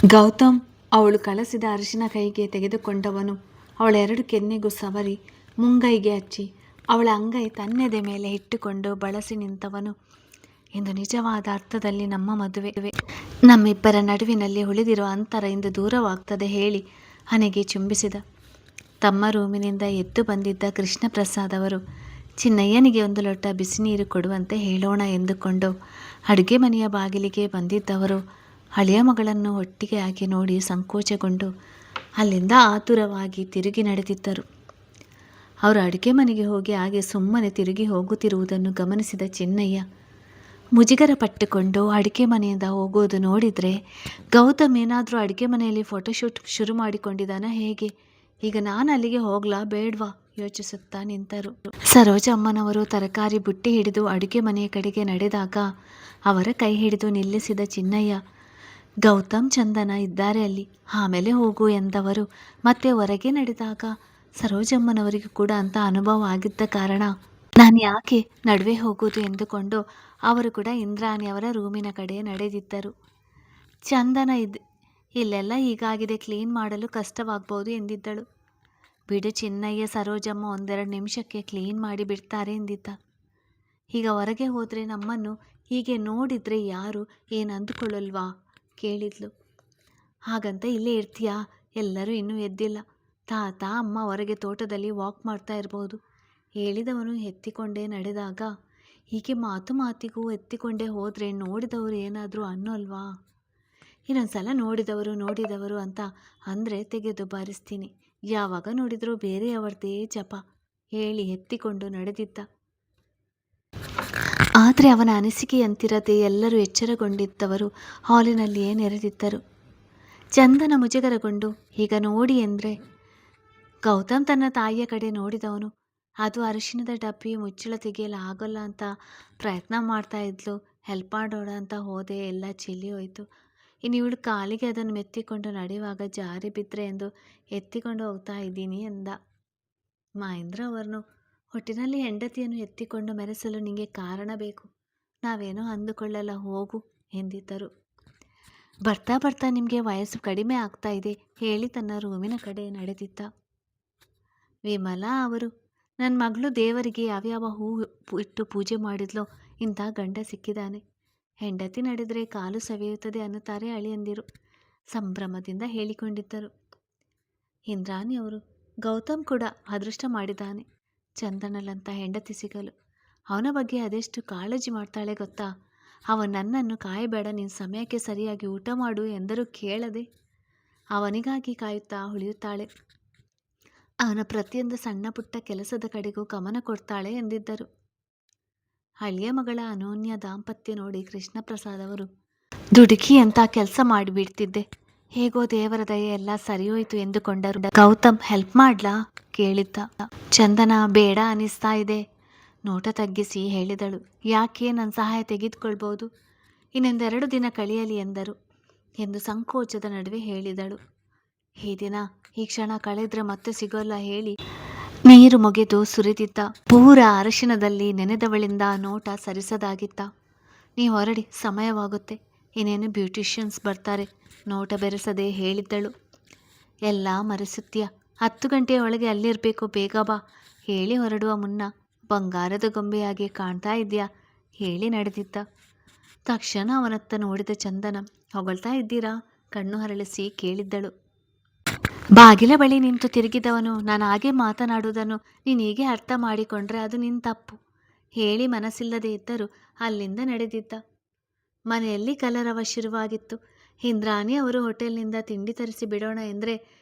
ಗೌತಮ್ ಅವಳು ಕಳಸಿದ ಅರಿಶಿನ ಕೈಗೆ ತೆಗೆದುಕೊಂಡವನು. ಅವಳ 2 ಕೆನ್ನೆಗೂ ಸವರಿ ಮುಂಗೈಗೆ ಹಚ್ಚಿ ಅವಳ ಅಂಗೈ ತನ್ನೆದೆ ಮೇಲೆ ಇಟ್ಟುಕೊಂಡು ಬಳಸಿ ನಿಂತವನು. ಇಂದು ನಿಜವಾದ ಅರ್ಥದಲ್ಲಿ ನಮ್ಮ ಮದುವೆ, ನಮ್ಮಿಬ್ಬರ ನಡುವಿನಲ್ಲಿ ಉಳಿದಿರುವ ಅಂತರ ಇಂದು ದೂರವಾಗ್ತದೆ ಹೇಳಿ ಹಣೆಗೆ ಚುಂಬಿಸಿದ. ತಮ್ಮ ರೂಮಿನಿಂದ ಎದ್ದು ಬಂದಿದ್ದ ಕೃಷ್ಣ ಪ್ರಸಾದ್ ಅವರು ಚಿನ್ನಯ್ಯನಿಗೆ 1 ಲೋಟ ಬಿಸಿನೀರು ಕೊಡುವಂತೆ ಹೇಳೋಣ ಎಂದುಕೊಂಡು ಅಡುಗೆ ಮನೆಯ ಬಾಗಿಲಿಗೆ ಬಂದಿದ್ದವರು ಹಳೆಯ ಮಗಳನ್ನು ಒಟ್ಟಿಗೆ ಹಾಕಿ ನೋಡಿ ಸಂಕೋಚಗೊಂಡು ಅಲ್ಲಿಂದ ಆತುರವಾಗಿ ತಿರುಗಿ ನಡೆದಿದ್ದರು. ಅವರು ಅಡುಗೆ ಮನೆಗೆ ಹೋಗಿ ಹಾಗೆ ಸುಮ್ಮನೆ ತಿರುಗಿ ಹೋಗುತ್ತಿರುವುದನ್ನು ಗಮನಿಸಿದ ಚಿನ್ನಯ್ಯ ಮುಜುಗರ ಪಟ್ಟುಕೊಂಡು ಅಡುಗೆ ಮನೆಯಿಂದ ಹೋಗೋದು ನೋಡಿದರೆ ಗೌತಮ್ ಏನಾದರೂ ಅಡುಗೆ ಮನೆಯಲ್ಲಿ ಫೋಟೋಶೂಟ್ ಶುರು ಮಾಡಿಕೊಂಡಿದ್ದಾನ ಹೇಗೆ? ಈಗ ನಾನು ಅಲ್ಲಿಗೆ ಹೋಗ್ಲಾ ಬೇಡ್ವಾ ಯೋಚಿಸುತ್ತಾ ನಿಂತರು. ಸರೋಜಮ್ಮನವರು ತರಕಾರಿ ಬುಟ್ಟಿ ಹಿಡಿದು ಅಡುಗೆ ಮನೆಯ ಕಡೆಗೆ ನಡೆದಾಗ ಅವರ ಕೈ ಹಿಡಿದು ನಿಲ್ಲಿಸಿದ ಚಿನ್ನಯ್ಯ, ಗೌತಮ್ ಚಂದನ ಇದ್ದಾರೆ ಅಲ್ಲಿ, ಆಮೇಲೆ ಹೋಗು ಎಂದವರು ಮತ್ತೆ ಹೊರಗೆ ನಡೆದಾಗ ಸರೋಜಮ್ಮನವರಿಗೂ ಕೂಡ ಅಂತ ಅನುಭವ ಆಗಿದ್ದ ಕಾರಣ ನಾನು ಯಾಕೆ ನಡುವೆ ಹೋಗೋದು ಎಂದುಕೊಂಡು ಅವರು ಕೂಡ ಇಂದ್ರಾಣಿಯವರ ರೂಮಿನ ಕಡೆ ನಡೆದಿದ್ದರು. ಚಂದನ ಇಲ್ಲೆಲ್ಲ ಹೀಗಾಗಿದೆ, ಕ್ಲೀನ್ ಮಾಡಲು ಕಷ್ಟವಾಗ್ಬೋದು ಎಂದಿದ್ದಳು. ಬಿಡು ಚಿನ್ನಯ್ಯ, ಸರೋಜಮ್ಮ 1-2 ನಿಮಿಷಕ್ಕೆ ಕ್ಲೀನ್ ಮಾಡಿ ಬಿಡ್ತಾರೆ ಎಂದಿದ್ದ. ಈಗ ಹೊರಗೆ ಹೋದರೆ ನಮ್ಮನ್ನು ಹೀಗೆ ನೋಡಿದರೆ ಯಾರು ಏನು ಅಂದುಕೊಳ್ಳಲ್ವಾ ಕೇಳಿದ್ಲು. ಹಾಗಂತ ಇಲ್ಲೇ ಇರ್ತೀಯಾ? ಎಲ್ಲರೂ ಇನ್ನೂ ಎದ್ದಿಲ್ಲ, ತಾತ ಅಮ್ಮ ಹೊರಗೆ ತೋಟದಲ್ಲಿ ವಾಕ್ ಮಾಡ್ತಾ ಇರ್ಬೋದು ಹೇಳಿದವನು ಎತ್ತಿಕೊಂಡೇ ನಡೆದಾಗ ಹೀಗೆ ಮಾತಿಗೂ ಎತ್ತಿಕೊಂಡೇ ಹೋದರೆ ನೋಡಿದವರು ಏನಾದರೂ ಅನ್ನೋಲ್ವಾ? ಇನ್ನೊಂದ್ಸಲ ನೋಡಿದವರು ಅಂತ ಅಂದರೆ ತೆಗೆದು ಬಾರಿಸ್ತೀನಿ, ಯಾವಾಗ ನೋಡಿದರೂ ಬೇರೆಯವರದೇ ಜಪ ಹೇಳಿ ಎತ್ತಿಕೊಂಡು ನಡೆದಿದ್ದ. ಆದರೆ ಅವನ ಅನಿಸಿಕೆಯಂತಿರದೆ ಎಲ್ಲರೂ ಎಚ್ಚರಗೊಂಡಿದ್ದವರು ಹಾಲಿನಲ್ಲಿಯೇ ನೆರೆದಿದ್ದರು. ಚಂದನ ಮುಜುಗರಗೊಂಡು ಈಗ ನೋಡಿ ಎಂದರೆ ಗೌತಮ್ ತನ್ನ ತಾಯಿಯ ಕಡೆ ನೋಡಿದವನು. ಅದು ಅರಿಶಿನದ ಡಬ್ಬಿ ಮುಚ್ಚಳ ತೆಗೆಯಲು ಆಗೋಲ್ಲ ಅಂತ ಪ್ರಯತ್ನ ಮಾಡ್ತಾ ಇದ್ಲು. ಹೆಲ್ಪ್ ಮಾಡೋಣ ಅಂತ ಹೋದೆ, ಎಲ್ಲ ಚೆಲ್ಲಿ ಹೋಯಿತು. ಇನ್ನು ಇವಳು ಕಾಲಿಗೆ ಅದನ್ನು ಮೆತ್ತಿಕೊಂಡು ನಡೆಯುವಾಗ ಜಾರಿ ಬಿದ್ದರೆ ಎಂದು ಎತ್ತಿಕೊಂಡು ಹೋಗ್ತಾ ಇದ್ದೀನಿ ಎಂದ. ಮಹೇಂದ್ರ ಅವರನ್ನು ಒಟ್ಟಿನಲ್ಲಿ ಹೆಂಡತಿಯನ್ನು ಎತ್ತಿಕೊಂಡು ಮೆರೆಸಲು ನಿಮಗೆ ಕಾರಣ ಬೇಕು, ನಾವೇನೋ ಅಂದುಕೊಳ್ಳಲ್ಲ ಹೋಗು ಎಂದಿದ್ದರು. ಬರ್ತಾ ನಿಮಗೆ ವಯಸ್ಸು ಕಡಿಮೆ ಆಗ್ತಾ ಇದೆ ಹೇಳಿ ತನ್ನ ರೂಮಿನ ಕಡೆ ನಡೆದಿದ್ದ. ವಿಮಲಾ ಅವರು, ನನ್ನ ಮಗಳು ದೇವರಿಗೆ ಯಾವ್ಯಾವ ಹೂ ಇಟ್ಟು ಪೂಜೆ ಮಾಡಿದ್ಲೋ ಇಂಥ ಗಂಡ ಸಿಕ್ಕಿದ್ದಾನೆ, ಹೆಂಡತಿ ನಡೆದರೆ ಕಾಲು ಸವೆಯುತ್ತದೆ ಅನ್ನುತ್ತಾರೆ ಅಳಿಯಂದಿರು ಸಂಭ್ರಮದಿಂದ ಹೇಳಿಕೊಂಡಿದ್ದರು. ಇಂದ್ರಾಣಿ ಅವರು, ಗೌತಮ್ ಕೂಡ ಅದೃಷ್ಟ ಮಾಡಿದ್ದಾನೆ ಚಂದನಲ್ಲಂತ ಹೆಂಡತಿ ಸಿಗಲು. ಅವನ ಬಗ್ಗೆ ಅದೆಷ್ಟು ಕಾಳಜಿ ಮಾಡ್ತಾಳೆ ಗೊತ್ತಾ? ಅವನು ನನ್ನನ್ನು ಕಾಯಬೇಡ, ನೀನು ಸಮಯಕ್ಕೆ ಸರಿಯಾಗಿ ಊಟ ಮಾಡು ಎಂದರೂ ಕೇಳದೆ ಅವನಿಗಾಗಿ ಕಾಯುತ್ತಾ ಉಳಿಯುತ್ತಾಳೆ. ಅವನ ಪ್ರತಿಯೊಂದು ಸಣ್ಣ ಪುಟ್ಟ ಕೆಲಸದ ಕಡೆಗೂ ಗಮನ ಕೊಡ್ತಾಳೆ ಎಂದಿದ್ದರು. ಹಳ್ಳಿಯ ಮಗಳ ಅನೋನ್ಯ ದಾಂಪತ್ಯ ನೋಡಿ ಕೃಷ್ಣ ಪ್ರಸಾದ್ ಅವರು, ದುಡುಕಿ ಅಂತ ಕೆಲಸ ಮಾಡಿಬಿಡ್ತಿದ್ದೆ, ಹೇಗೋ ದೇವರ ದಯೆ ಎಲ್ಲ ಸರಿಯೋಯ್ತು ಎಂದುಕೊಂಡರು. ಗೌತಮ್ ಹೆಲ್ಪ್ ಮಾಡ್ಲಾ ಕೇಳಿದ್ದ. ಚಂದನ ಬೇಡ ಅನ್ನಿಸ್ತಾ ಇದೆ ನೋಟ ತಗ್ಗಿಸಿ ಹೇಳಿದಳು. ಯಾಕೆ, ನನ್ನ ಸಹಾಯ ತೆಗೆದುಕೊಳ್ಬೋದು, ಇನ್ನೊಂದೆರಡು ದಿನ ಕಳೆಯಲಿ ಎಂದರು ಎಂದು ಸಂಕೋಚದ ನಡುವೆ ಹೇಳಿದಳು. ಈ ದಿನ ಈ ಕ್ಷಣ ಕಳೆದ್ರೆ ಮತ್ತೆ ಸಿಗೋಲ್ಲ ಹೇಳಿ ನೀರು ಮೊಗೆದು ಸುರಿದಿದ್ದ. ಪೂರ ಅರಿಶಿನದಲ್ಲಿ ನೆನೆದವಳಿಂದ ನೋಟ ಸರಿಸದಾಗಿತ್ತ. ನೀವು ಹೊರಡಿ, ಸಮಯವಾಗುತ್ತೆ, ಇನ್ನೇನು ಬ್ಯೂಟಿಷಿಯನ್ಸ್ ಬರ್ತಾರೆ ನೋಟ ಬೆರೆಸದೆ ಹೇಳಿದ್ದಳು. ಎಲ್ಲ ಮರೆಸುತ್ತೀಯ, 10 ಗಂಟೆಯ ಒಳಗೆ ಅಲ್ಲಿರಬೇಕು, ಬೇಗ ಬಾ ಹೇಳಿ ಹೊರಡುವ ಮುನ್ನ ಬಂಗಾರದ ಗೊಂಬೆಯಾಗಿ ಕಾಣ್ತಾ ಇದೆಯಾ ಹೇಳಿ ನಡೆದಿದ್ದ. ತಕ್ಷಣ ಅವನತ್ತ ನೋಡಿದ ಚಂದನ, ಹೊಗಳ್ತಾ ಇದ್ದೀರಾ ಕಣ್ಣು ಹರಳಿಸಿ ಕೇಳಿದ್ದಳು. ಬಾಗಿಲ ಬಳಿ ನಿಂತು ತಿರುಗಿದವನು, ನಾನು ಹಾಗೆ ಮಾತನಾಡುವುದನ್ನು ನೀನು ಹೀಗೆ ಅರ್ಥ ಮಾಡಿಕೊಂಡ್ರೆ ಅದು ನಿನ್ನ ತಪ್ಪು ಹೇಳಿ ಮನಸ್ಸಿಲ್ಲದೆ ಇದ್ದರೂ ಅಲ್ಲಿಂದ ನಡೆದಿದ್ದ. ಮನೆಯಲ್ಲಿ ಕಲರವ ಶುರುವಾಗಿತ್ತು. ಇಂದ್ರಾಣಿ ಅವರು ಹೋಟೆಲ್ನಿಂದ ತಿಂಡಿ ತರಿಸಿ ಬಿಡೋಣ ಎಂದರೆ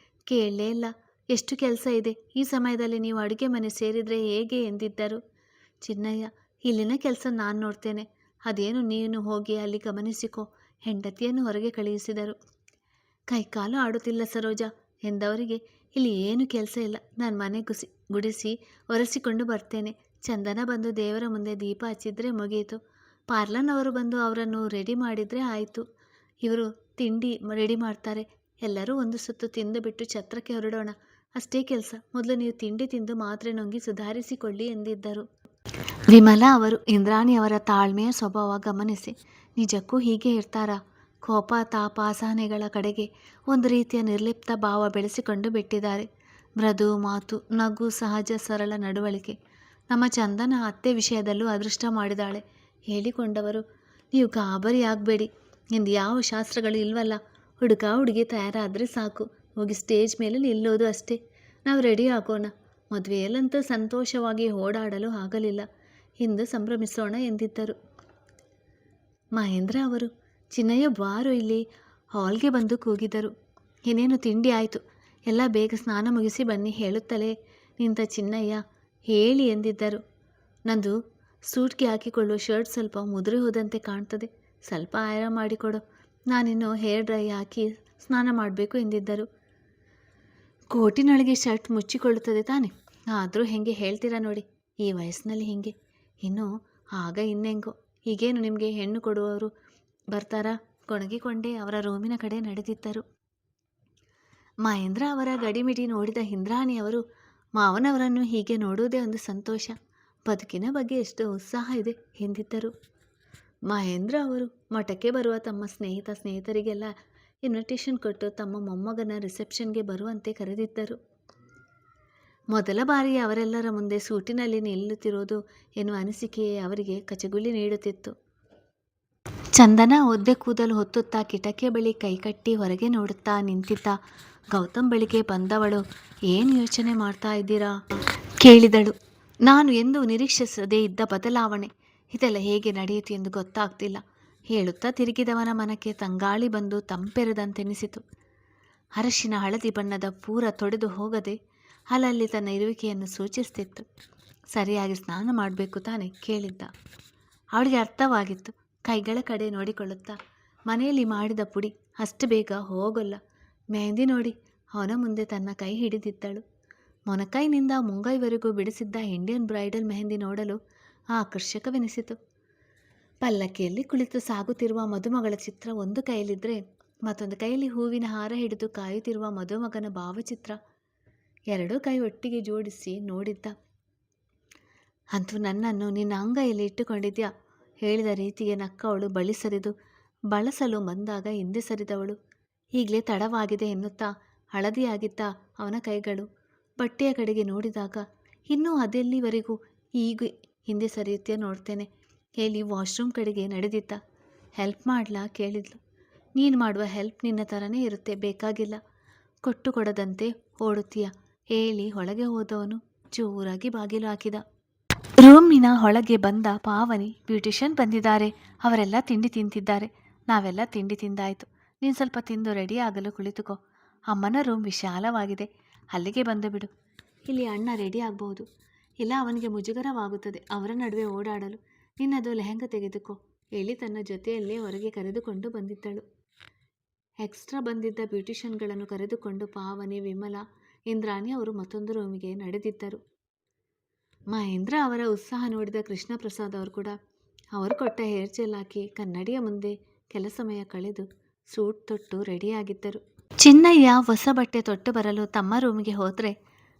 ಕೇಳಲೇ ಇಲ್ಲ, ಎಷ್ಟು ಕೆಲಸ ಇದೆ, ಈ ಸಮಯದಲ್ಲಿ ನೀವು ಅಡುಗೆ ಮನೆ ಸೇರಿದರೆ ಹೇಗೆ ಎಂದಿದ್ದರು. ಚಿನ್ನಯ್ಯ, ಇಲ್ಲಿನ ಕೆಲಸ ನಾನು ನೋಡ್ತೇನೆ, ಅದೇನು ನೀನು ಹೋಗಿ ಅಲ್ಲಿ ಗಮನಿಸಿಕೋ ಹೆಂಡತಿಯನ್ನು ಹೊರಗೆ ಕಳುಹಿಸಿದರು. ಕೈಕಾಲು ಆಡುತ್ತಿಲ್ಲ ಸರೋಜ ಎಂದವರಿಗೆ, ಇಲ್ಲಿ ಏನು ಕೆಲಸ ಇಲ್ಲ, ನಾನು ಮನೆ ಗುಡಿಸಿ ಒರೆಸಿಕೊಂಡು ಬರ್ತೇನೆ. ಚಂದನ ಬಂದು ದೇವರ ಮುಂದೆ ದೀಪ ಹಚ್ಚಿದ್ರೆ ಮುಗಿಯಿತು, ಪಾರ್ಲರ್ನವರು ಬಂದು ಅವರನ್ನು ರೆಡಿ ಮಾಡಿದರೆ ಆಯಿತು, ಇವರು ತಿಂಡಿ ರೆಡಿ ಮಾಡ್ತಾರೆ, ಎಲ್ಲರೂ ಒಂದು ಸುತ್ತು ತಿಂದು ಬಿಟ್ಟು ಛತ್ರಕ್ಕೆ ಹೊರಡೋಣ, ಅಷ್ಟೇ ಕೆಲಸ, ಮೊದಲು ನೀವು ತಿಂಡಿ ತಿಂದು ಮಾತ್ರೆ ನುಂಗಿ ಸುಧಾರಿಸಿಕೊಳ್ಳಿ ಎಂದಿದ್ದರು. ವಿಮಲಾ ಅವರು ಇಂದ್ರಾಣಿಯವರ ತಾಳ್ಮೆಯ ಸ್ವಭಾವ ಗಮನಿಸಿ, ನಿಜಕ್ಕೂ ಹೀಗೆ ಇರ್ತಾರಾ, ಕೋಪ ತಾಪ ಅಸಹನೆಗಳ ಕಡೆಗೆ ಒಂದು ರೀತಿಯ ನಿರ್ಲಿಪ್ತ ಭಾವ ಬೆಳೆಸಿಕೊಂಡು ಬಿಟ್ಟಿದ್ದಾರೆ. ಮೃದು ಮಾತು, ನಗು, ಸಹಜ ಸರಳ ನಡವಳಿಕೆ. ನಮ್ಮ ಚಂದನ ಅತ್ತೆ ವಿಷಯದಲ್ಲೂ ಅದೃಷ್ಟ ಮಾಡಿದಾಳೆ. ಹೇಳಿಕೊಂಡವರು, ನೀವು ಗಾಬರಿ ಆಗಬೇಡಿ, ಇಂದು ಯಾವ ಶಾಸ್ತ್ರಗಳು ಇಲ್ವಲ್ಲ, ಹುಡುಗ ಹುಡುಗಿ ತಯಾರಾದರೆ ಸಾಕು, ಹೋಗಿ ಸ್ಟೇಜ್ ಮೇಲೆ ನಿಲ್ಲೋದು ಅಷ್ಟೇ, ನಾವು ರೆಡಿ ಆಗೋಣ. ಮದುವೆಯಲ್ಲಂತೂ ಸಂತೋಷವಾಗಿ ಓಡಾಡಲು ಆಗಲಿಲ್ಲ, ಇಂದು ಸಂಭ್ರಮಿಸೋಣ ಎಂದಿದ್ದರು. ಮಹೇಂದ್ರ ಅವರು, ಚಿನ್ನಯ್ಯ ಬಾರು ಇಲ್ಲಿ, ಹಾಲ್ಗೆ ಬಂದು ಕೂಗಿದರು. ಇನ್ನೇನು ತಿಂಡಿ ಆಯಿತು, ಎಲ್ಲ ಬೇಗ ಸ್ನಾನ ಮುಗಿಸಿ ಬನ್ನಿ ಹೇಳುತ್ತಲೇ ನಿಂತ ಚಿನ್ನಯ್ಯ, ಹೇಳಿ ಎಂದಿದ್ದರು. ನಂದು ಸೂಟ್ಗೆ ಹಾಕಿಕೊಳ್ಳುವ ಶರ್ಟ್ ಸ್ವಲ್ಪ ಮುದುರಿ ಹೋದಂತೆ ಕಾಣ್ತದೆ, ಸ್ವಲ್ಪ ಆರಾಮ ಮಾಡಿಕೊಡು, ನಾನಿನ್ನು ಹೇರ್ ಡ್ರೈ ಹಾಕಿ ಸ್ನಾನ ಮಾಡಬೇಕು ಎಂದಿದ್ದರು. ಕೋಟಿನೊಳಗೆ ಶರ್ಟ್ ಮುಚ್ಚಿಕೊಳ್ಳುತ್ತದೆ ತಾನೆ, ಆದರೂ ಹೆಂಗೆ ಹೇಳ್ತೀರಾ ನೋಡಿ, ಈ ವಯಸ್ಸಿನಲ್ಲಿ ಹೀಗೆ, ಇನ್ನು ಆಗ ಇನ್ನೆಂಗೋ, ಹೀಗೇನು ನಿಮಗೆ ಹೆಣ್ಣು ಕೊಡುವವರು ಬರ್ತಾರಾ? ಕೊಣಗಿಕೊಂಡೇ ಅವರ ರೂಮಿನ ಕಡೆ ನಡೆದಿದ್ದರು. ಮಹೇಂದ್ರ ಅವರ ಗಡಿಮಿಡಿ ನೋಡಿದ ಇಂದ್ರಾಣಿಯವರು, ಮಾವನವರನ್ನು ಹೀಗೆ ನೋಡುವುದೇ ಒಂದು ಸಂತೋಷ, ಬದುಕಿನ ಬಗ್ಗೆ ಎಷ್ಟು ಉತ್ಸಾಹ ಇದೆ ಎಂದಿದ್ದರು. ಮಹೇಂದ್ರ ಅವರು ಮಠಕ್ಕೆ ಬರುವ ತಮ್ಮ ಸ್ನೇಹಿತರಿಗೆಲ್ಲ ಇನ್ವಿಟೇಷನ್ ಕೊಟ್ಟು ತಮ್ಮ ಮೊಮ್ಮಗನ ರಿಸೆಪ್ಷನ್ಗೆ ಬರುವಂತೆ ಕರೆದಿದ್ದರು. ಮೊದಲ ಬಾರಿ ಅವರೆಲ್ಲರ ಮುಂದೆ ಸೂಟಿನಲ್ಲಿ ನಿಲ್ಲುತ್ತಿರುವುದು ಎನ್ನುವ ಅನಿಸಿಕೆಯೇ ಅವರಿಗೆ ಕಚಗುಳಿ ನೀಡುತ್ತಿತ್ತು. ಚಂದನ ಒದ್ದೆ ಕೂದಲು ಹೊತ್ತುತ್ತಾ ಕಿಟಕಿಯ ಬಳಿ ಕೈಕಟ್ಟಿ ಹೊರಗೆ ನೋಡುತ್ತಾ ನಿಂತಿದ್ದ ಗೌತಮ್ ಬಳಿಗೆ ಬಂದವಳು, ಏನು ಯೋಚನೆ ಮಾಡ್ತಾ ಇದ್ದೀರಾ ಕೇಳಿದಳು. ನಾನು ಎಂದು ನಿರೀಕ್ಷಿಸದೇ ಇದ್ದ ಬದಲಾವಣೆ, ಇದೆಲ್ಲ ಹೇಗೆ ನಡೆಯಿತು ಎಂದು ಗೊತ್ತಾಗ್ತಿಲ್ಲ ಹೇಳುತ್ತಾ ತಿರುಗಿದವನ ಮನಕ್ಕೆ ತಂಗಾಳಿ ಬಂದು ತಂಪೆರೆದಂತೆನಿಸಿತು. ಅರಶಿನ ಹಳದಿ ಬಣ್ಣದ ಪೂರ ತೊಡೆದು ಹೋಗದೆ ಅಲ್ಲಲ್ಲಿ ತನ್ನ ಇರುವಿಕೆಯನ್ನು ಸೂಚಿಸುತ್ತಿತ್ತು. ಸರಿಯಾಗಿ ಸ್ನಾನ ಮಾಡಬೇಕು ತಾನೆ ಕೇಳಿದ್ದ. ಅವಳಿಗೆ ಅರ್ಥವಾಗಿತ್ತು. ಕೈಗಳ ಕಡೆ ನೋಡಿಕೊಳ್ಳುತ್ತಾ, ಮನೆಯಲ್ಲಿ ಮಾಡಿದ ಪುಡಿ ಅಷ್ಟು ಬೇಗ ಹೋಗೋಲ್ಲ, ಮೆಹಂದಿ ನೋಡಿ ಅವನ ಮುಂದೆ ತನ್ನ ಕೈ ಹಿಡಿದಿದ್ದಳು. ಮೊನಕೈನಿಂದ ಮುಂಗೈವರೆಗೂ ಬಿಡಿಸಿದ್ದ ಇಂಡಿಯನ್ ಬ್ರೈಡಲ್ ಮೆಹಂದಿ ನೋಡಲು ಆಕರ್ಷಕವೆನಿಸಿತು. ಪಲ್ಲಕ್ಕಿಯಲ್ಲಿ ಕುಳಿತು ಸಾಗುತ್ತಿರುವ ಮದುಮಗಳ ಚಿತ್ರ ಒಂದು ಕೈಯಲ್ಲಿದ್ದರೆ ಮತ್ತೊಂದು ಕೈಯಲ್ಲಿ ಹೂವಿನ ಹಾರ ಹಿಡಿದು ಕಾಯುತ್ತಿರುವ ಮದುಮಗನ ಭಾವಚಿತ್ರ, ಎರಡೂ ಕೈ ಒಟ್ಟಿಗೆ ಜೋಡಿಸಿ ನೋಡಿದ್ದ. ಅಂತೂ ನನ್ನನ್ನು ನಿನ್ನ ಅಂಗೈಯಲ್ಲಿ ಇಟ್ಟುಕೊಂಡಿದ್ಯಾ ಹೇಳಿದ ರೀತಿಗೆ ನಕ್ಕವಳು ಬಳಿ ಸರಿದು ಬಳಸಲು ಬಂದಾಗ ಹಿಂದೆ ಸರಿದವಳು. ಈಗಲೇ ತಡವಾಗಿದೆ ಎನ್ನುತ್ತಾ ಹಳದಿಯಾಗಿದ್ದ ಅವನ ಕೈಗಳು ಬಟ್ಟೆಯ ಕಡೆಗೆ ನೋಡಿದಾಗ, ಇನ್ನೂ ಅದೆಲ್ಲಿವರೆಗೂ ಈಗ ಹಿಂದೆ ಸರಿಯುತ್ತೆ ನೋಡ್ತೇನೆ ಹೇಳಿ ವಾಶ್ರೂಮ್ ಕಡೆಗೆ ನಡೆದಿದ್ದ. ಹೆಲ್ಪ್ ಮಾಡ್ಲಾ ಕೇಳಿದ್ಲು. ನೀನು ಮಾಡುವ ಹೆಲ್ಪ್ ನಿನ್ನ ಥರನೇ ಇರುತ್ತೆ, ಬೇಕಾಗಿಲ್ಲ, ಕೊಟ್ಟು ಕೊಡದಂತೆ ಓಡುತ್ತೀಯ ಹೇಳಿ ಒಳಗೆ ಹೋದವನು ಜೋರಾಗಿ ಬಾಗಿಲು ಹಾಕಿದ. ರೂಮಿನ ಒಳಗೆ ಬಂದ ಪಾವನಿ, ಬ್ಯೂಟಿಷಿಯನ್ ಬಂದಿದ್ದಾರೆ, ಅವರೆಲ್ಲ ತಿಂಡಿ ತಿಂತಿದ್ದಾರೆ, ನಾವೆಲ್ಲ ತಿಂಡಿ ತಿಂದಾಯಿತು, ನೀನು ಸ್ವಲ್ಪ ತಿಂದು ರೆಡಿ ಆಗಲು ಕುಳಿತುಕೋ, ಅಮ್ಮನ ರೂಮ್ ವಿಶಾಲವಾಗಿದೆ, ಅಲ್ಲಿಗೆ ಬಂದು ಬಿಡು, ಇಲ್ಲಿ ಅಣ್ಣ ರೆಡಿ ಆಗಬಹುದು, ಇಲ್ಲ ಅವನಿಗೆ ಮುಜುಗರವಾಗುತ್ತದೆ ಅವರ ನಡುವೆ ಓಡಾಡಲು, ನಿನ್ನದು ಲೆಹಂಗ ತೆಗೆದುಕೋ ಹೇಳಿ ತನ್ನ ಜೊತೆಯಲ್ಲೇ ಹೊರಗೆ ಕರೆದುಕೊಂಡು ಬಂದಿದ್ದಳು. ಎಕ್ಸ್ಟ್ರಾ ಬಂದಿದ್ದ ಬ್ಯೂಟಿಷಿಯನ್ಗಳನ್ನು ಕರೆದುಕೊಂಡು ಪಾವನಿ, ವಿಮಲಾ, ಇಂದ್ರಾಣಿ ಅವರು ಮತ್ತೊಂದು ರೂಮಿಗೆ ನಡೆದಿದ್ದರು. ಮಹೇಂದ್ರ ಅವರ ಉತ್ಸಾಹ ನೋಡಿದ ಕೃಷ್ಣ ಪ್ರಸಾದ್ ಅವರು ಕೂಡ ಅವರು ಕೊಟ್ಟ ಹೇರ್ ಜೆಲ್ ಹಾಕಿ ಕನ್ನಡಿಯ ಮುಂದೆ ಕೆಲ ಸಮಯ ಕಳೆದು ಸೂಟ್ ತೊಟ್ಟು ರೆಡಿಯಾಗಿದ್ದರು. ಚಿನ್ನಯ್ಯ ಹೊಸ ಬಟ್ಟೆ ತೊಟ್ಟು ಬರಲು ತಮ್ಮ ರೂಮಿಗೆ ಹೋದರೆ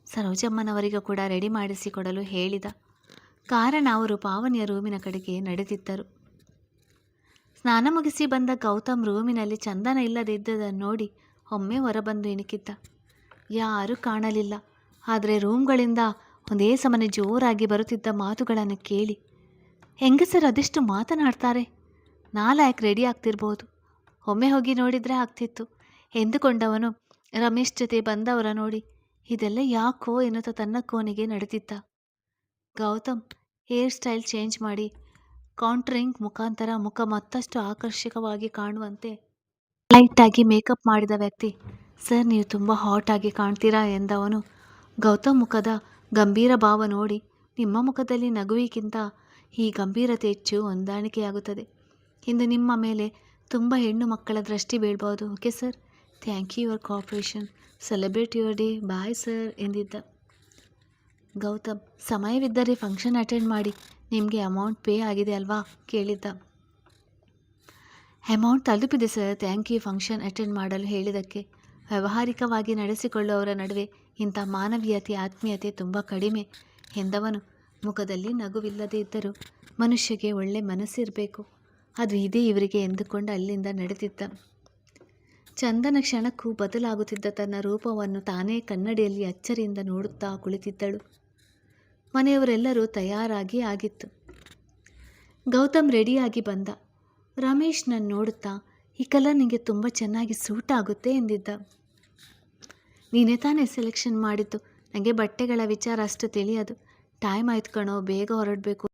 ಸರೋಜಮ್ಮನವರಿಗೂ ಕೂಡ ರೆಡಿ ಮಾಡಿಸಿಕೊಡಲು ಹೇಳಿದ ಕಾರಣ ಅವರು ಪಾವನಿಯ ರೂಮಿನ ಕಡೆಗೆ ನಡೆದಿದ್ದರು. ಸ್ನಾನ ಮುಗಿಸಿ ಬಂದ ಗೌತಮ್ ರೂಮಿನಲ್ಲಿ ಚಂದನ ಇಲ್ಲದಿದ್ದದನ್ನು ನೋಡಿ ಒಮ್ಮೆ ಹೊರಬಂದು ಇಣುಕಿದ್ದ. ಯಾರೂ ಕಾಣಲಿಲ್ಲ. ಆದರೆ ರೂಮ್ಗಳಿಂದ ಒಂದೇ ಸಮನೆ ಜೋರಾಗಿ ಬರುತ್ತಿದ್ದ ಮಾತುಗಳನ್ನು ಕೇಳಿ, ಹೆಂಗಸರು ಅದೆಷ್ಟು ಮಾತನಾಡ್ತಾರೆ, ನಾಲ್ಕು ರೆಡಿ ಆಗ್ತಿರ್ಬೋದು, ಒಮ್ಮೆ ಹೋಗಿ ನೋಡಿದರೆ ಆಗ್ತಿತ್ತು ಎಂದುಕೊಂಡವನು ರಮೇಶ್ ಜೊತೆ ಬಂದವರ ನೋಡಿ ಇದೆಲ್ಲ ಯಾಕೋ ಎನ್ನುತ್ತಾ ತನ್ನ ಕೋಣೆಗೆ ನಡೆದಿದ್ದ. ಗೌತಮ್ ಹೇರ್ ಸ್ಟೈಲ್ ಚೇಂಜ್ ಮಾಡಿ ಕಾಂಟ್ರಿಂಗ್ ಮುಖಾಂತರ ಮುಖ ಮತ್ತಷ್ಟು ಆಕರ್ಷಕವಾಗಿ ಕಾಣುವಂತೆ ಲೈಟಾಗಿ ಮೇಕಪ್ ಮಾಡಿದ ವ್ಯಕ್ತಿ, ಸರ್ ನೀವು ತುಂಬ ಹಾಟ್ ಆಗಿ ಕಾಣ್ತೀರಾ ಎಂದವನು ಗೌತಮ್ ಮುಖದ ಗಂಭೀರ ಭಾವ ನೋಡಿ, ನಿಮ್ಮ ಮುಖದಲ್ಲಿ ನಗುವಿಗಿಂತ ಈ ಗಂಭೀರತೆ ಹೆಚ್ಚು ಹೊಂದಾಣಿಕೆಯಾಗುತ್ತದೆ, ಇಂದು ನಿಮ್ಮ ಮೇಲೆ ತುಂಬ ಹೆಣ್ಣು ಮಕ್ಕಳ ದೃಷ್ಟಿ ಬೀಳ್ಬೋದು, okay sir, thank you your cooperation, celebrate your day, bye sir ಎಂದಿದ್ದ. ಗೌತಮ್ ಸಮಯವಿದ್ದರೆ ಫಂಕ್ಷನ್ ಅಟೆಂಡ್ ಮಾಡಿ, ನಿಮಗೆ ಅಮೌಂಟ್ ಪೇ ಆಗಿದೆ ಅಲ್ವಾ ಕೇಳಿದ್ದ. ಅಮೌಂಟ್ ತಲುಪಿದೆ sir, thank you function attend ಮಾಡಲು ಹೇಳಿದ್ದಕ್ಕೆ. ವ್ಯಾವಹಾರಿಕವಾಗಿ ನಡೆಸಿಕೊಳ್ಳುವವರ ನಡುವೆ ಇಂಥ ಮಾನವೀಯತೆ ಆತ್ಮೀಯತೆ ತುಂಬ ಕಡಿಮೆ ಎಂದವನು ಮುಖದಲ್ಲಿ ನಗುವಿಲ್ಲದೇ ಇದ್ದರೂ ಮನುಷ್ಯಗೆ ಒಳ್ಳೆ ಮನಸ್ಸಿರಬೇಕು, ಅದು ಇದೇ ಇವರಿಗೆ ಎಂದುಕೊಂಡು ಅಲ್ಲಿಂದ ನಡೆದಿದ್ದ. ಚಂದನ ಕ್ಷಣಕ್ಕೂ ಬದಲಾಗುತ್ತಿದ್ದ ತನ್ನ ರೂಪವನ್ನು ತಾನೇ ಕನ್ನಡಿಯಲ್ಲಿ ಅಚ್ಚರಿಯಿಂದ ನೋಡುತ್ತಾ ಕುಳಿತಿದ್ದಳು. ಮನೆಯವರೆಲ್ಲರೂ ತಯಾರಾಗಿ ಆಗಿತ್ತು. ಗೌತಮ್ ರೆಡಿಯಾಗಿ ಬಂದ. ರಮೇಶ್ ನನ್ನ ನೋಡುತ್ತಾ, ಈ ಕಲರ್ ನಿನಗೆ ತುಂಬ ಚೆನ್ನಾಗಿ ಸೂಟ್ ಆಗುತ್ತೆ ಎಂದಿದ್ದ. ನೀನೇ ತಾನೇ ಸೆಲೆಕ್ಷನ್ ಮಾಡಿದ್ದು, ನನಗೆ ಬಟ್ಟೆಗಳ ವಿಚಾರ ಅಷ್ಟು ತಿಳಿಯೋದು. ಟೈಮ್ ಆಯ್ತು ಕಣೋ, ಬೇಗ ಹೊರಡಬೇಕು.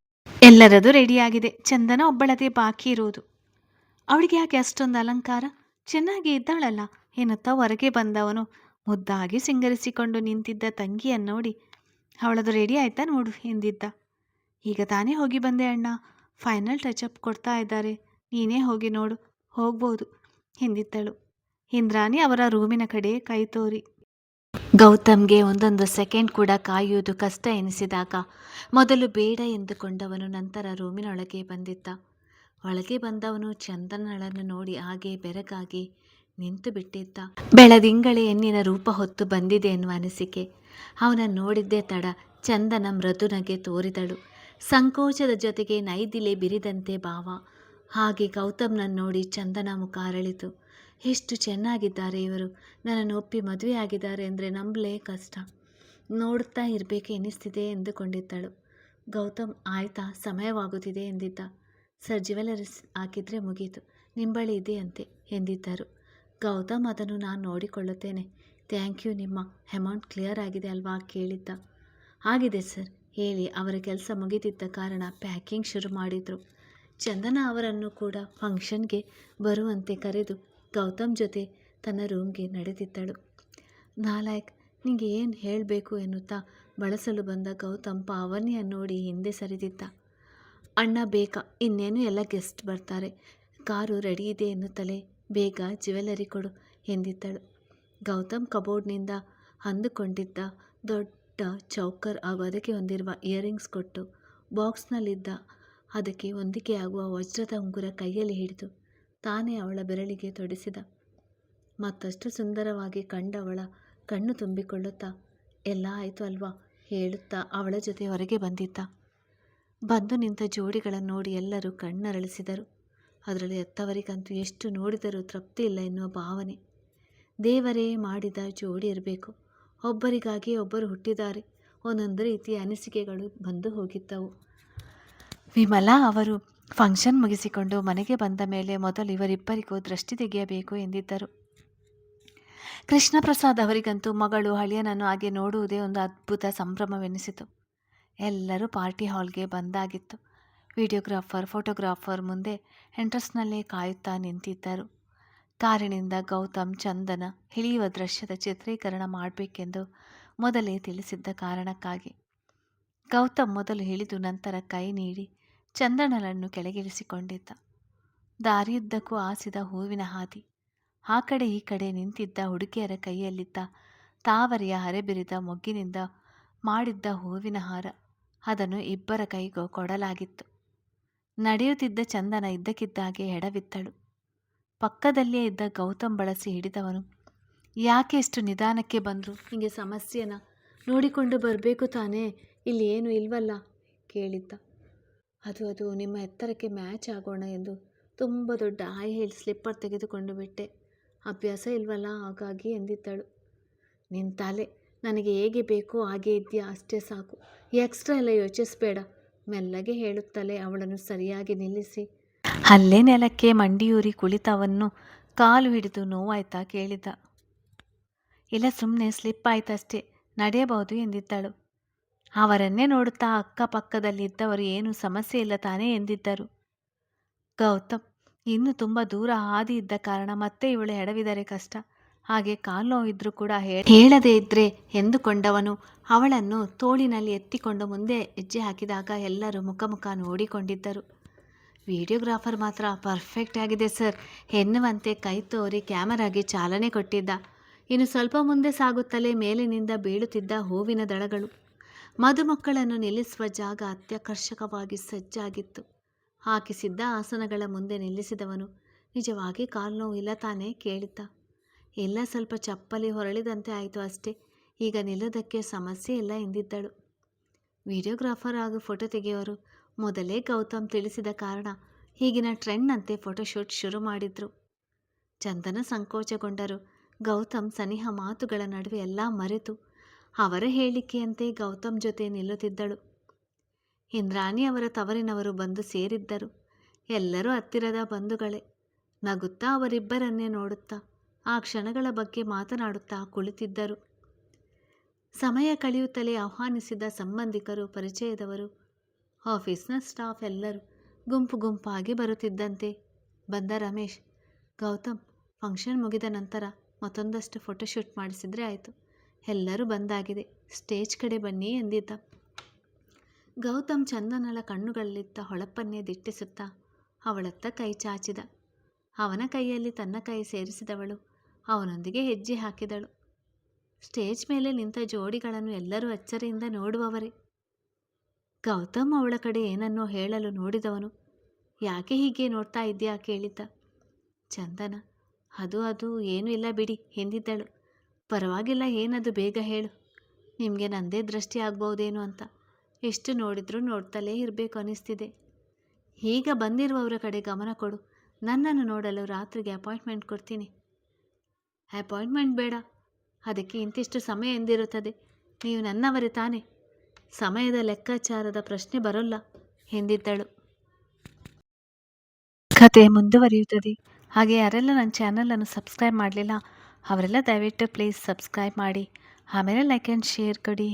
ಎಲ್ಲರದು ರೆಡಿಯಾಗಿದೆ, ಚಂದನ ಒಬ್ಬಳದೇ ಬಾಕಿ ಇರುವುದು. ಅವಳಿಗೆ ಯಾಕೆ ಅಷ್ಟೊಂದು ಅಲಂಕಾರ, ಚೆನ್ನಾಗಿ ಇದ್ದಾಳಲ್ಲ ಎನ್ನುತ್ತಾ ಹೊರಗೆ ಬಂದವನು ಮುದ್ದಾಗಿ ಸಿಂಗರಿಸಿಕೊಂಡು ನಿಂತಿದ್ದ ತಂಗಿಯನ್ನು ನೋಡಿ, ಅವಳದು ರೆಡಿ ಆಯ್ತಾ ನೋಡು ಎಂದಿದ್ದ. ಈಗ ತಾನೇ ಹೋಗಿ ಬಂದೆ ಅಣ್ಣ, ಫೈನಲ್ ಟಚಪ್ ಕೊಡ್ತಾ ಇದ್ದಾರೆ, ನೀನೇ ಹೋಗಿ ನೋಡು, ಹೋಗ್ಬೋದು ಎಂದಿದ್ದಳು. ಇಂದ್ರಾಣಿ ಅವರ ರೂಮಿನ ಕಡೆ ಕೈ ತೋರಿ. ಗೌತಮ್ಗೆ ಒಂದೊಂದು ಸೆಕೆಂಡ್ ಕೂಡ ಕಾಯುವುದು ಕಷ್ಟ ಎನಿಸಿದಾಗ ಮೊದಲು ಬೇಡ ಎಂದುಕೊಂಡವನು ನಂತರ ರೂಮಿನೊಳಗೆ ಬಂದಿದ್ದ. ಒಳಗೆ ಬಂದವನು ಚಂದನಳನ್ನು ನೋಡಿ ಹಾಗೆ ಬೆರಗಾಗಿ ನಿಂತು ಬಿಟ್ಟಿದ್ದ. ಬೆಳದಿಂಗಳೇ ಹೆಣ್ಣಿನ ರೂಪ ಹೊತ್ತು ಬಂದಿದೆ ಎನ್ನುವ ಅನಿಸಿಕೆ. ಅವನನ್ನು ನೋಡಿದ್ದೇ ತಡ ಚಂದನ ಮೃದುನಗೆ ತೋರಿದಳು. ಸಂಕೋಚದ ಜೊತೆಗೆ ನೈದಿಲೆ ಬಿರಿದಂತೆ ಭಾವ. ಹಾಗೆ ಗೌತಮ್ನನ್ನು ನೋಡಿ ಚಂದನ ಮುಖ ಅರಳಿತು. ಎಷ್ಟು ಚೆನ್ನಾಗಿದ್ದಾರೆ ಇವರು, ನನ್ನನ್ನು ಒಪ್ಪಿ ಮದುವೆಯಾಗಿದ್ದಾರೆ ಅಂದರೆ ನಂಬಲೇ ಕಷ್ಟ. ನೋಡುತ್ತಾ ಇರಬೇಕೆ ಎನಿಸ್ತಿದೆ ಎಂದುಕೊಂಡಿದ್ದಳು. ಗೌತಮ್ ಆಯ್ತಾ, ಸಮಯವಾಗುತ್ತಿದೆ ಎಂದಿದ್ದ. ಸರ್, ಜ್ಯುವೆಲರೀಸ್ ಹಾಕಿದರೆ ಮುಗೀತು, ನಿಮ್ಮ ಬಳಿ ಇದೆಯಂತೆ ಎಂದಿದ್ದರು. ಗೌತಮ್ ಅದನ್ನು ನಾನು ನೋಡಿಕೊಳ್ಳುತ್ತೇನೆ, ಥ್ಯಾಂಕ್ ಯು. ನಿಮ್ಮ ಅಮೌಂಟ್ ಕ್ಲಿಯರ್ ಆಗಿದೆ ಅಲ್ವಾ ಕೇಳಿದ್ದ. ಆಗಿದೆ ಸರ್ ಹೇಳಿ ಅವರ ಕೆಲಸ ಮುಗಿದಿದ್ದ ಕಾರಣ ಪ್ಯಾಕಿಂಗ್ ಶುರು ಮಾಡಿದರು. ಚಂದನ ಅವರನ್ನು ಕೂಡ ಫಂಕ್ಷನ್ಗೆ ಬರುವಂತೆ ಕರೆದು ಗೌತಮ್ ಜೊತೆ ತನ್ನ ರೂಮ್ಗೆ ನಡೆದಿದ್ದಳು. ನಾಲಾಯಕ್, ನಿಂಗೆ ಏನು ಹೇಳಬೇಕು ಎನ್ನುತ್ತಾ ಬಳಸಲು ಬಂದ ಗೌತಮ್ ಪಾವನಿಯನ್ನು ನೋಡಿ ಹಿಂದೆ ಸರಿದಿದ್ದ. ಅಣ್ಣ ಬೇಕಾ, ಇನ್ನೇನು ಎಲ್ಲ ಗೆಸ್ಟ್ ಬರ್ತಾರೆ, ಕಾರು ರೆಡಿ ಇದೆ ಎನ್ನುತ್ತಲೇ ಬೇಗ ಜ್ಯುವೆಲರಿ ಕೊಡು ಎಂದಿದ್ದಳು. ಗೌತಮ್ ಕಬೋರ್ಡ್ನಿಂದ ಅಂದುಕೊಂಡಿದ್ದ ದೊಡ್ಡ ಚೌಕರ್ ಹಾಗೂ ಅದಕ್ಕೆ ಹೊಂದಿರುವ ಇಯರಿಂಗ್ಸ್ ಕೊಟ್ಟು ಬಾಕ್ಸ್ನಲ್ಲಿದ್ದ ಅದಕ್ಕೆ ಹೊಂದಿಕೆಯಾಗುವ ವಜ್ರದ ಉಂಗುರ ಕೈಯಲ್ಲಿ ಹಿಡಿದು ತಾನೇ ಅವಳ ಬೆರಳಿಗೆ ತೊಡಿಸಿದ. ಮತ್ತಷ್ಟು ಸುಂದರವಾಗಿ ಕಂಡವಳ ಕಣ್ಣು ತುಂಬಿಕೊಳ್ಳುತ್ತಾ, ಎಲ್ಲ ಆಯಿತು ಅಲ್ವಾ ಹೇಳುತ್ತಾ ಅವಳ ಜೊತೆ ಹೊರಗೆ ಬಂದಿದ್ದ. ಬಂದು ನಿಂತ ಜೋಡಿಗಳನ್ನು ನೋಡಿ ಎಲ್ಲರೂ ಕಣ್ಣರಳಿಸಿದರು. ಅದರಲ್ಲಿ ಎತ್ತವರಿಗಂತೂ ಎಷ್ಟು ನೋಡಿದರೂ ತೃಪ್ತಿ ಇಲ್ಲ ಎನ್ನುವ ಭಾವನೆ. ದೇವರೇ ಮಾಡಿದ ಜೋಡಿ ಇರಬೇಕು, ಒಬ್ಬರಿಗಾಗಿ ಒಬ್ಬರು ಹುಟ್ಟಿದ್ದಾರೆ, ಒಂದೊಂದು ರೀತಿಯ ಅನಿಸಿಕೆಗಳು ಬಂದು ಹೋಗಿದ್ದವು. ವಿಮಲಾ ಅವರು ಫಂಕ್ಷನ್ ಮುಗಿಸಿಕೊಂಡು ಮನೆಗೆ ಬಂದ ಮೇಲೆ ಮೊದಲು ಇವರಿಬ್ಬರಿಗೂ ದೃಷ್ಟಿ ತೆಗೆಯಬೇಕು ಎಂದಿದ್ದರು. ಕೃಷ್ಣಪ್ರಸಾದ್ ಅವರಿಗಂತೂ ಮಗಳು ಹಳಿಯನನ್ನು ಹಾಗೆ ನೋಡುವುದೇ ಒಂದು ಅದ್ಭುತ ಸಂಭ್ರಮವೆನಿಸಿತು. ಎಲ್ಲರೂ ಪಾರ್ಟಿ ಹಾಲ್ಗೆ ಬಂದಾಗಿತ್ತು. ವಿಡಿಯೋಗ್ರಾಫರ್, ಫೋಟೋಗ್ರಾಫರ್ ಮುಂದೆ ಎಂಟ್ರೆನ್ಸ್ನಲ್ಲೇ ಕಾಯುತ್ತಾ ನಿಂತಿದ್ದರು. ಕಾರಿನಿಂದ ಗೌತಮ್ ಚಂದನ ಇಳಿಯುವ ದೃಶ್ಯದ ಚಿತ್ರೀಕರಣ ಮಾಡಬೇಕೆಂದು ಮೊದಲೇ ತಿಳಿಸಿದ್ದ ಕಾರಣಕ್ಕಾಗಿ ಗೌತಮ್ ಮೊದಲು ಇಳಿದು ನಂತರ ಕೈ ನೀಡಿ ಚಂದನಳನ್ನು ಕೆಳಗಿಳಿಸಿಕೊಂಡಿದ್ದ. ದಾರಿಯುದ್ದಕ್ಕೂ ಹಾಸಿದ ಹೂವಿನ ಹಾದಿ. ಆ ಕಡೆ ಈ ಕಡೆ ನಿಂತಿದ್ದ ಹುಡುಗಿಯರ ಕೈಯಲ್ಲಿದ್ದ ತಾವರೆಯ ಹರೆಬಿರಿದ ಮೊಗ್ಗಿನಿಂದ ಮಾಡಿದ್ದ ಹೂವಿನ ಹಾರ, ಅದನ್ನು ಇಬ್ಬರ ಕೈಗೂ ಕೊಡಲಾಗಿತ್ತು. ನಡೆಯುತ್ತಿದ್ದ ಚಂದನ ಇದ್ದಕ್ಕಿದ್ದಾಗೆ ಎಡವಿತ್ತಳು. ಪಕ್ಕದಲ್ಲೇ ಇದ್ದ ಗೌತಮ್ ಬಳಸಿ ಹಿಡಿದವನು, ಯಾಕೆ ಎಷ್ಟು ನಿಧಾನಕ್ಕೆ ಬಂದರು, ನಿಮಗೆ ಸಮಸ್ಯೆನ ನೋಡಿಕೊಂಡು ಬರಬೇಕು ತಾನೇ, ಇಲ್ಲಿ ಏನು ಇಲ್ವಲ್ಲ ಕೇಳಿದ್ದ. ಅದು ನಿಮ್ಮ ಎತ್ತರಕ್ಕೆ ಮ್ಯಾಚ್ ಆಗೋಣ ಎಂದು ತುಂಬ ದೊಡ್ಡ ಹೈ ಹೀಲ್ ಸ್ಲಿಪ್ಪರ್ ತೆಗೆದುಕೊಂಡು ಬಿಟ್ಟೆ, ಅಭ್ಯಾಸ ಇಲ್ವಲ್ಲ ಹಾಗಾಗಿ ಎಂದಿದ್ದಳು. ನಿನ್ನ ತಲೆ, ನನಗೆ ಹೇಗೆ ಬೇಕೋ ಹಾಗೆ ಇದೆಯಾ ಅಷ್ಟೇ ಸಾಕು, ಎಕ್ಸ್ಟ್ರಾ ಎಲ್ಲ ಯೋಚಿಸಬೇಡ ಮೆಲ್ಲಗೆ ಹೇಳುತ್ತಲೇ ಅವಳನ್ನು ಸರಿಯಾಗಿ ನಿಲ್ಲಿಸಿ ಅಲ್ಲೇ ನೆಲಕ್ಕೆ ಮಂಡಿಯೂರಿ ಕುಳಿತವನ್ನು ಕಾಲು ಹಿಡಿದು ನೋವಾಯ್ತಾ ಕೇಳಿದ. ಇಲ್ಲ, ಸುಮ್ಮನೆ ಸ್ಲಿಪ್ ಆಯ್ತಷ್ಟೇ, ನಡೆಯಬಹುದು ಎಂದಿದ್ದಳು. ಅವರನ್ನೇ ನೋಡುತ್ತಾ ಅಕ್ಕಪಕ್ಕದಲ್ಲಿದ್ದವರು ಏನೂ ಸಮಸ್ಯೆ ಇಲ್ಲ ತಾನೇ ಎಂದಿದ್ದರು. ಗೌತಮ್ ಇನ್ನೂ ತುಂಬ ದೂರ ಹಾದಿ ಇದ್ದ ಕಾರಣ ಮತ್ತೆ ಇವಳು ಎಡವಿದರೆ ಕಷ್ಟ, ಹಾಗೆ ಕಾಲು ನೋವಿದ್ರೂ ಕೂಡ ಹೇಳದೇ ಇದ್ರೆ ಎಂದುಕೊಂಡವನು ಅವಳನ್ನು ತೋಳಿನಲ್ಲಿ ಎತ್ತಿಕೊಂಡು ಮುಂದೆ ಹೆಜ್ಜೆ ಹಾಕಿದಾಗ ಎಲ್ಲರೂ ಮುಖ ನೋಡಿಕೊಂಡಿದ್ದರು. ವಿಡಿಯೋಗ್ರಾಫರ್ ಮಾತ್ರ ಪರ್ಫೆಕ್ಟ್ ಆಗಿದೆ ಸರ್ ಎನ್ನುವಂತೆ ಕೈ ತೋರಿ ಕ್ಯಾಮರಾಗೆ ಚಾಲನೆ ಕೊಟ್ಟಿದ್ದ. ಇನ್ನು ಸ್ವಲ್ಪ ಮುಂದೆ ಸಾಗುತ್ತಲೇ ಮೇಲಿನಿಂದ ಬೀಳುತ್ತಿದ್ದ ಹೂವಿನ ದಳಗಳು. ಮದುಮಕ್ಕಳನ್ನು ನಿಲ್ಲಿಸುವ ಜಾಗ ಅತ್ಯಾಕರ್ಷಕವಾಗಿ ಸಜ್ಜಾಗಿತ್ತು. ಹಾಕಿಸಿದ್ದ ಆಸನಗಳ ಮುಂದೆ ನಿಲ್ಲಿಸಿದವನು, ನಿಜವಾಗಿ ಕಾಲು ನೋವು ಇಲ್ಲ ತಾನೇ ಕೇಳಿದ್ದ. ಇಲ್ಲ, ಸ್ವಲ್ಪ ಚಪ್ಪಲಿ ಹೊರಳಿದಂತೆ ಆಯಿತು ಅಷ್ಟೇ, ಈಗ ನಿಲ್ಲೋದಕ್ಕೆ ಸಮಸ್ಯೆ ಇಲ್ಲ ಎಂದಿದ್ದಳು. ವಿಡಿಯೋಗ್ರಾಫರ್ ಹಾಗೂ ಫೋಟೋ ತೆಗೆಯೋರು ಮೊದಲೇ ಗೌತಮ್ ತಿಳಿಸಿದ ಕಾರಣ ಈಗಿನ ಟ್ರೆಂಡ್ನಂತೆ ಫೋಟೋಶೂಟ್ ಶುರು ಮಾಡಿದ್ರು. ಚಂದನ ಸಂಕೋಚಗೊಂಡರು. ಗೌತಮ್ ಸನಿಹ ಮಾತುಗಳ ನಡುವೆ ಎಲ್ಲ ಮರೆತು ಅವರ ಹೇಳಿಕೆಯಂತೆ ಗೌತಮ್ ಜೊತೆ ನಿಲ್ಲುತ್ತಿದ್ದಳು. ಇಂದ್ರಾಣಿ ಅವರ ತವರಿನವರು ಬಂದು ಸೇರಿದ್ದರು. ಎಲ್ಲರೂ ಹತ್ತಿರದ ಬಂಧುಗಳೇ. ನಗುತ್ತಾ ಅವರಿಬ್ಬರನ್ನೇ ನೋಡುತ್ತಾ ಆ ಕ್ಷಣಗಳ ಬಗ್ಗೆ ಮಾತನಾಡುತ್ತಾ ಕುಳಿತಿದ್ದರು. ಸಮಯ ಕಳೆಯುತ್ತಲೇ ಆಹ್ವಾನಿಸಿದ ಸಂಬಂಧಿಕರು, ಪರಿಚಯದವರು, ಆಫೀಸ್ನ ಸ್ಟಾಫ್ ಎಲ್ಲರೂ ಗುಂಪು ಗುಂಪಾಗಿ ಬರುತ್ತಿದ್ದಂತೆ ಬಂದ ರಮೇಶ್, ಗೌತಮ್, ಫಂಕ್ಷನ್ ಮುಗಿದ ನಂತರ ಮತ್ತೊಂದಷ್ಟು ಫೋಟೋಶೂಟ್ ಮಾಡಿಸಿದ್ರೆ ಆಯಿತು. ಎಲ್ಲರೂ ಬಂದಾಗಿದೆ, ಸ್ಟೇಜ್ ಕಡೆ ಬನ್ನಿ ಎಂದಿದ್ದ. ಗೌತಮ್ ಚಂದನಳ ಕಣ್ಣುಗಳಲ್ಲಿದ್ದ ಹೊಳಪನ್ನೇ ದಿಟ್ಟಿಸುತ್ತಾ ಅವಳತ್ತ ಕೈ ಚಾಚಿದ. ಅವನ ಕೈಯಲ್ಲಿ ತನ್ನ ಕೈ ಸೇರಿಸಿದವಳು ಅವನೊಂದಿಗೆ ಹೆಜ್ಜೆ ಹಾಕಿದಳು. ಸ್ಟೇಜ್ ಮೇಲೆ ನಿಂತ ಜೋಡಿಗಳನ್ನು ಎಲ್ಲರೂ ಅಚ್ಚರಿಯಿಂದ ನೋಡುವವರೇ. ಗೌತಮ್ ಅವಳ ಕಡೆ ಏನನ್ನೋ ಹೇಳಲು ನೋಡಿದವನು, ಯಾಕೆ ಹೀಗೆ ನೋಡ್ತಾ ಇದ್ದೀಯಾ ಕೇಳಿದ್ದ. ಚಂದನ, ಅದು ಏನೂ ಇಲ್ಲ ಬಿಡಿ ಎಂದಿದ್ದಳು. ಪರವಾಗಿಲ್ಲ, ಏನದು, ಬೇಗ ಹೇಳು. ನಿಮಗೆ ನಂದೇ ದೃಷ್ಟಿ ಆಗ್ಬೋದೇನೋ ಅಂತ. ಎಷ್ಟು ನೋಡಿದ್ರೂ ನೋಡ್ತಲೇ ಇರಬೇಕು ಅನ್ನಿಸ್ತಿದೆ. ಈಗ ಬಂದಿರುವವರ ಕಡೆ ಗಮನ ಕೊಡು. ನನ್ನನ್ನು ನೋಡಲು ರಾತ್ರಿಗೆ ಅಪಾಯಿಂಟ್ಮೆಂಟ್ ಕೊಡ್ತೀನಿ. ಅಪಾಯಿಂಟ್ಮೆಂಟ್ ಬೇಡ, ಅದಕ್ಕೆ ಇಂತಿಷ್ಟು ಸಮಯ ಎಂದಿರುತ್ತದೆ. ನೀವು ನನ್ನವರೇ ತಾನೆ, ಸಮಯದ ಲೆಕ್ಕಾಚಾರದ ಪ್ರಶ್ನೆ ಬರೋಲ್ಲ ಎಂದಿದ್ದಳು. ಕತೆ ಮುಂದುವರಿಯುತ್ತದೆ. ಹಾಗೆ ಯಾರೆಲ್ಲ ನನ್ನ ಚಾನಲನ್ನು ಸಬ್ಸ್ಕ್ರೈಬ್ ಮಾಡಲಿಲ್ಲ ಅವರೆಲ್ಲ ದಯವಿಟ್ಟು ಪ್ಲೀಸ್ ಸಬ್ಸ್ಕ್ರೈಬ್ ಮಾಡಿ, ಆಮೇಲೆ ಲೈಕ್ ಆ್ಯಂಡ್ ಶೇರ್ ಕೊಡಿ.